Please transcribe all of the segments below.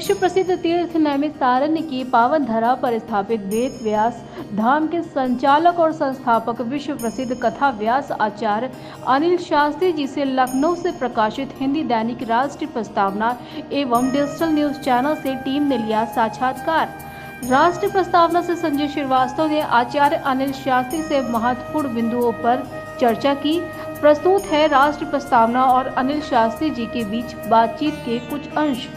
विश्व प्रसिद्ध तीर्थ नैमिषारण्य की पावन धरा पर स्थापित वेद व्यास धाम के संचालक और संस्थापक विश्व प्रसिद्ध कथा व्यास आचार्य अनिल शास्त्री जी से लखनऊ से प्रकाशित हिंदी दैनिक राष्ट्रीय प्रस्तावना एवं डिजिटल न्यूज चैनल से टीम ने लिया साक्षात्कार। राष्ट्रीय प्रस्तावना से संजय श्रीवास्तव ने आचार्य अनिल शास्त्री से महत्वपूर्ण बिंदुओं पर चर्चा की। प्रस्तुत है राष्ट्रीय प्रस्तावना और अनिल शास्त्री जी के बीच बातचीत के कुछ अंश।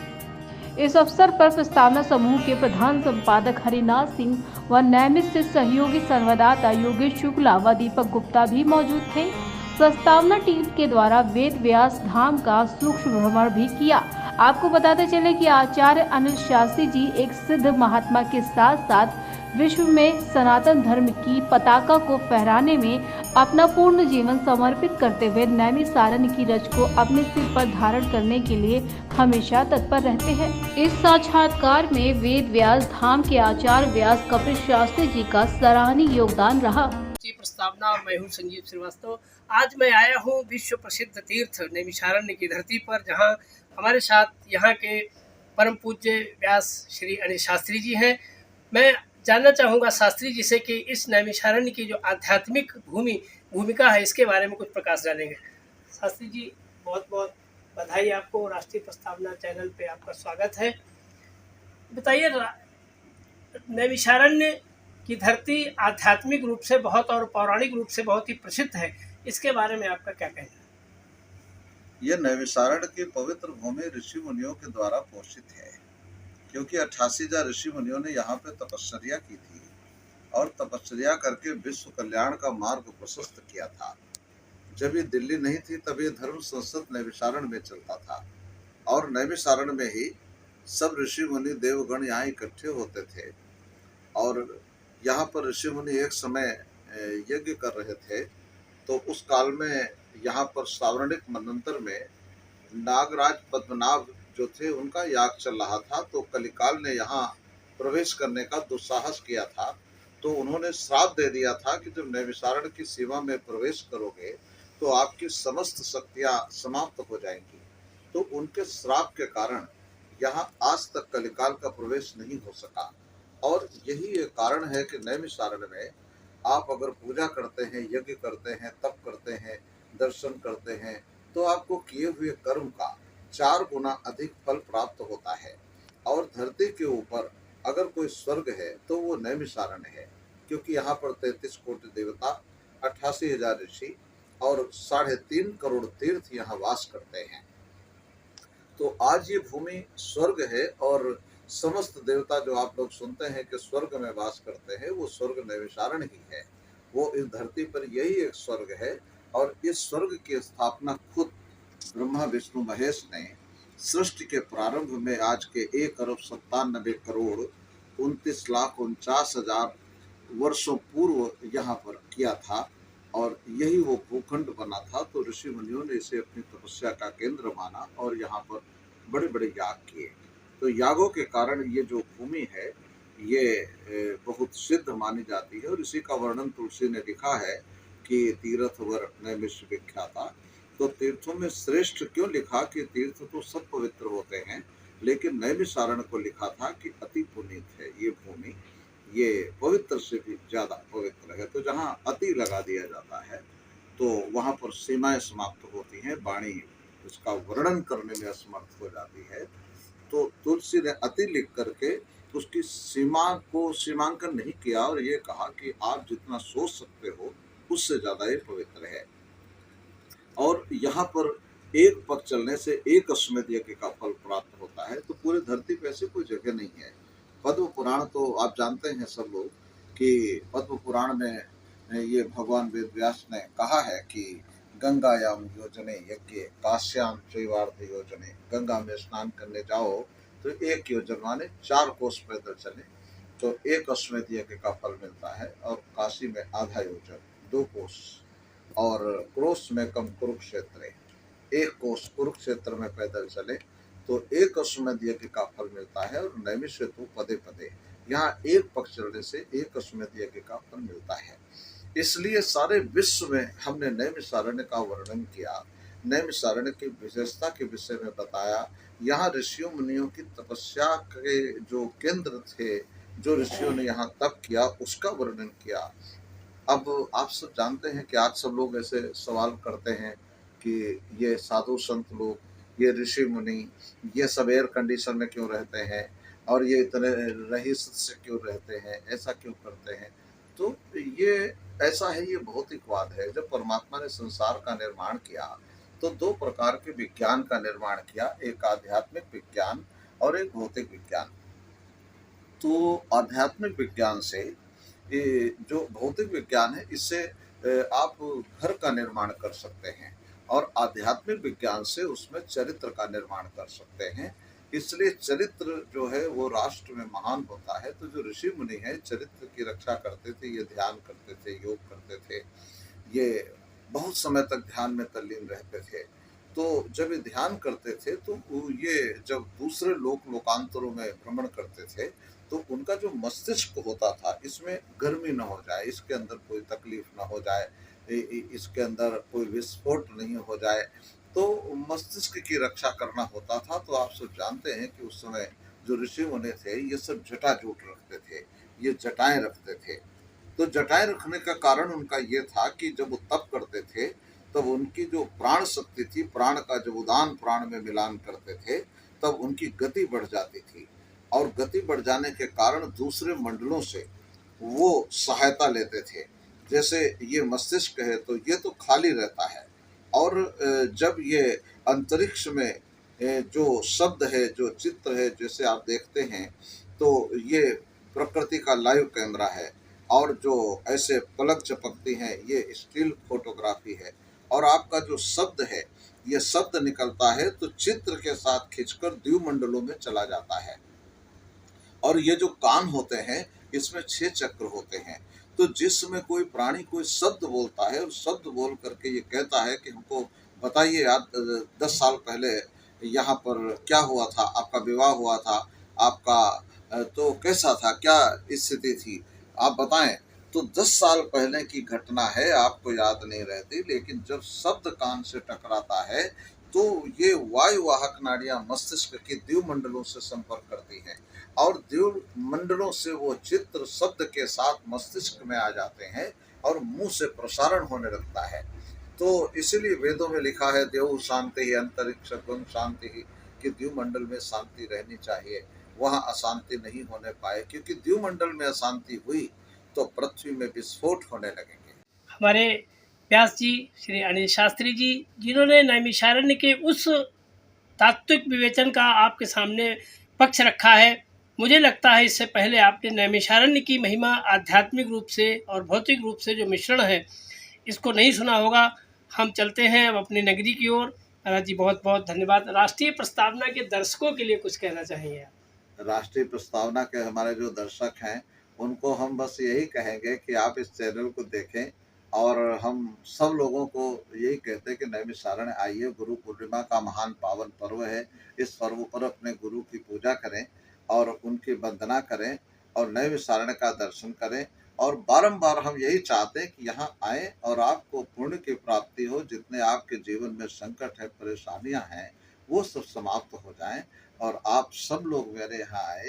इस अवसर पर प्रस्तावना समूह के प्रधान संपादक हरिनाथ सिंह व नैमिष से सहयोगी संवाददाता योगेश शुक्ला व दीपक गुप्ता भी मौजूद थे। प्रस्तावना टीम के द्वारा वेद व्यास धाम का सूक्ष्म भ्रमण भी किया। आपको बताते चले कि आचार्य अनिल शास्त्री जी एक सिद्ध महात्मा के साथ साथ विश्व में सनातन धर्म की पताका को फहराने में अपना पूर्ण जीवन समर्पित करते हुए नैमिषारण्य की रज को अपने सिर पर धारण करने के लिए हमेशा तत्पर रहते हैं। इस साक्षात्कार में वेद व्यास धाम के आचार्य व्यास कपिल शास्त्री जी का सराहनीय योगदान रहा। प्रस्तावना और मैं हूँ संजीव श्रीवास्तव। आज मैं आया हूँ विश्व प्रसिद्ध तीर्थ नैमिषारण्य की धरती पर, जहाँ हमारे साथ यहाँ के परम पूज्य व्यास श्री अनिल शास्त्री जी हैं। मैं जानना चाहूँगा शास्त्री जी से कि इस नैमिषारण्य की जो आध्यात्मिक भूमिका है, इसके बारे में कुछ प्रकाश डालेंगे। शास्त्री जी, बहुत बहुत बधाई आपको। राष्ट्रीय प्रस्तावना चैनल पे आपका स्वागत है। बताइए, नैमिषारण्य की धरती आध्यात्मिक रूप से बहुत और पौराणिक रूप से बहुत ही प्रसिद्ध है, इसके बारे में आपका क्या कहना है? यह नैमिषारण्य की पवित्र भूमि ऋषि मुनियों के द्वारा पोषित है, क्योंकि 88,000 ऋषि मुनियों ने यहाँ पे तपस्या की थी और तपस्या करके विश्व कल्याण का मार्ग प्रशस्त किया था। जब ये दिल्ली नहीं थी तब ये धर्म संसद नैमिषारण्य में चलता था और नैमिषारण्य में ही सब ऋषि मुनि देवगण यहाँ इकट्ठे होते थे। और यहाँ पर ऋषि मुनि एक समय यज्ञ कर रहे थे, तो उस काल में यहाँ पर सावर्णिक मनंतर में नागराज पद्मनाभ जो थे उनका याग चल रहा था। तो कलिकाल ने यहाँ प्रवेश करने का दुस्साहस किया था, तो उन्होंने श्राप दे दिया था कि जब नैमिषारण्य की सीमा में प्रवेश करोगे तो आपकी समस्त शक्तियाँ समाप्त हो जाएंगी। तो उनके श्राप के कारण यहाँ आज तक कलिकाल का प्रवेश नहीं हो सका। और यही एक कारण है कि नैमिषारण्य में आप अगर पूजा करते हैं, यज्ञ करते हैं, तप करते हैं, दर्शन करते हैं, तो आपको किए हुए कर्म का 4 गुना अधिक फल प्राप्त होता है। और धरती के ऊपर अगर कोई स्वर्ग है तो वो नैमिषारण्य है, क्योंकि यहाँ पर 33 कोटि देवता, 88,000 ऋषि और 3.5 करोड़ तीर्थ यहाँ वास करते हैं। तो आज ये भूमि स्वर्ग है और समस्त देवता जो आप लोग सुनते हैं कि स्वर्ग में वास करते हैं, वो स्वर्ग नैमिषारण्य ही है। वो इस धरती पर यही एक स्वर्ग है। और इस स्वर्ग की स्थापना खुद ब्रह्मा विष्णु महेश ने सृष्टि के प्रारंभ में आज के 1,97,29,29,49,000 वर्षों पूर्व यहाँ पर किया था और यही वो भूखंड बना था। तो ऋषि मुनियों ने इसे अपनी तपस्या का केंद्र माना और यहाँ पर बड़े बड़े याग किए। तो यागों के कारण ये जो भूमि है ये बहुत सिद्ध मानी जाती है। और इसी का वर्णन तुलसी ने लिखा है कि तीर्थवर नैमिष विख्याता। तो तीर्थों में श्रेष्ठ क्यों लिखा कि तीर्थ तो सब पवित्र होते हैं, लेकिन नैमिषारण्य को लिखा था कि अति पुनीत है ये भूमि, ये पवित्र से भी ज्यादा पवित्र है। तो जहाँ अति लगा दिया जाता है तो वहां पर सीमाएं समाप्त होती हैं, वाणी उसका वर्णन करने में असमर्थ हो जाती है। तो तुलसी ने अति लिख करके उसकी सीमा को सीमांकन नहीं किया और ये कहा कि आप जितना सोच सकते हो उससे ज्यादा ये पवित्र है। और यहाँ पर एक पग चलने से एक अश्वमेध यज्ञ का फल प्राप्त होता है। तो पूरे धरती पे ऐसी कोई जगह नहीं है। पद्म पुराण तो आप जानते हैं सब लोग कि पद्म पुराण में ये भगवान वेद व्यास ने कहा है कि गंगायाम योजने यज्ञ काश्याम चैवार्ध योजने। गंगा में स्नान करने जाओ तो 1 योजन माने 4 कोस पैदल चले तो 1 अश्वमेध यज्ञ का फल मिलता है। और काशी में आधा योजन 2 कोस, और क्रोश में कम कुरुक्षेत्र 1 कोस कुरुक्षेत्र में पैदल चले तो 1 अश्वमेध यज्ञ का फल मिलता है। और नैमिष हेतु पदे पदे यहाँ 1 पग चलने से 1 अश्वमेध यज्ञ का फल मिलता है। इसलिए सारे विश्व में हमने नैमिषारण्य का वर्णन किया, नैमिषारण्य की विशेषता के विषय में बताया यहाँ ऋषियों मुनियों की तपस्या के जो केंद्र थे, जो ऋषियों ने यहाँ तप किया, उसका वर्णन किया। अब आप सब जानते हैं कि आज सब लोग ऐसे सवाल करते हैं कि ये साधु संत लोग, ये ऋषि मुनि, ये सब एयर कंडीशन में क्यों रहते हैं और ये इतने रईस से क्यों रहते हैं, ऐसा क्यों करते हैं। तो ये ऐसा है, ये भौतिकवाद है। जब परमात्मा ने संसार का निर्माण किया तो दो प्रकार के विज्ञान का निर्माण किया, एक आध्यात्मिक विज्ञान और एक भौतिक विज्ञान। तो आध्यात्मिक विज्ञान से ये जो भौतिक विज्ञान है, इससे आप घर का निर्माण कर सकते हैं और आध्यात्मिक विज्ञान से उसमें चरित्र का निर्माण कर सकते हैं। इसलिए चरित्र जो है वो राष्ट्र में महान होता है। तो जो ऋषि मुनि हैं चरित्र की रक्षा करते थे, ये ध्यान करते थे, योग करते थे, ये बहुत समय तक ध्यान में तल्लीन रहते थे। तो जब ये ध्यान करते थे तो ये जब दूसरे लोकांतरों में भ्रमण करते थे तो उनका जो मस्तिष्क होता था, इसमें गर्मी न हो जाए, इसके अंदर कोई तकलीफ न हो जाए, इसके अंदर कोई विस्फोट नहीं हो जाए, तो मस्तिष्क की रक्षा करना होता था। तो आप सब जानते हैं कि उस समय जो ऋषि मुनि थे ये सब जटाजूट रखते थे, ये जटाएं रखते थे। तो जटाएं रखने का कारण उनका ये था कि जब वो तप करते थे तब उनकी जो प्राण शक्ति थी, प्राण का जब उदान प्राण में मिलान करते थे तब उनकी गति बढ़ जाती थी और गति बढ़ जाने के कारण दूसरे मंडलों से वो सहायता लेते थे। जैसे ये मस्तिष्क है तो ये तो खाली रहता है और जब ये अंतरिक्ष में जो शब्द है, जो चित्र है, जैसे आप देखते हैं तो ये प्रकृति का लाइव कैमरा है और जो ऐसे पलक झपकती हैं ये स्टिल फोटोग्राफी है और आपका जो शब्द है, ये शब्द निकलता है तो चित्र के साथ खींचकर द्युमंडलों में चला जाता है। और ये जो कान होते हैं इसमें 6 चक्र होते हैं। तो जिसमें कोई प्राणी कोई शब्द बोलता है और शब्द बोल करके ये कहता है कि हमको बताइए यार 10 साल पहले यहाँ पर क्या हुआ था, आपका विवाह हुआ था, आपका तो कैसा था, क्या स्थिति थी, आप बताएं। तो 10 साल पहले की घटना है, आपको याद नहीं रहती, लेकिन जब शब्द कान से टकराता है तो ये वायुवाहक नाड़ियां मस्तिष्क की द्युमंडलों से संपर्क करती हैं और द्युमंडलों से वो चित्र शब्द के साथ मस्तिष्क में आ जाते हैं और मुंह से प्रसारण होने लगता है। तो इसीलिए वेदों में लिखा है देव शांति ही अंतरिक्ष शांति ही, कि द्युमंडल में शांति रहनी चाहिए, वहां अशांति नहीं होने पाए, क्योंकि द्युमंडल में अशांति हुई तो पृथ्वी में विस्फोट होने लगेंगे। हमारे व्यास जी श्री अनिल शास्त्री जी, जिन्होंने नैमिषारण्य के उस तात्विक विवेचन का आपके सामने पक्ष रखा है, मुझे लगता है इससे पहले आपने नैमिषारण्य की महिमा आध्यात्मिक रूप से और भौतिक रूप से जो मिश्रण है इसको नहीं सुना होगा। हम चलते हैं अब अपनी नगरी की ओर। महाराज जी बहुत बहुत धन्यवाद। राष्ट्रीय प्रस्तावना के दर्शकों के लिए कुछ कहना चाहेंगे? राष्ट्रीय प्रस्तावना के हमारे जो दर्शक हैं उनको हम बस यही कहेंगे कि आप इस चैनल को देखें और हम सब लोगों को यही कहते हैं कि नैमिषारण्य आइए। गुरु पूर्णिमा का महान पावन पर्व है, इस पर्व पर अपने गुरु की पूजा करें और उनकी वंदना करें और नैमिषारण्य का दर्शन करें और बारंबार हम यही चाहते हैं कि यहाँ आएं और आपको पुण्य की प्राप्ति हो, जितने आपके जीवन में संकट है, परेशानियां हैं, वो सब समाप्त हो जाएं और आप सब लोग मेरे यहाँ आए।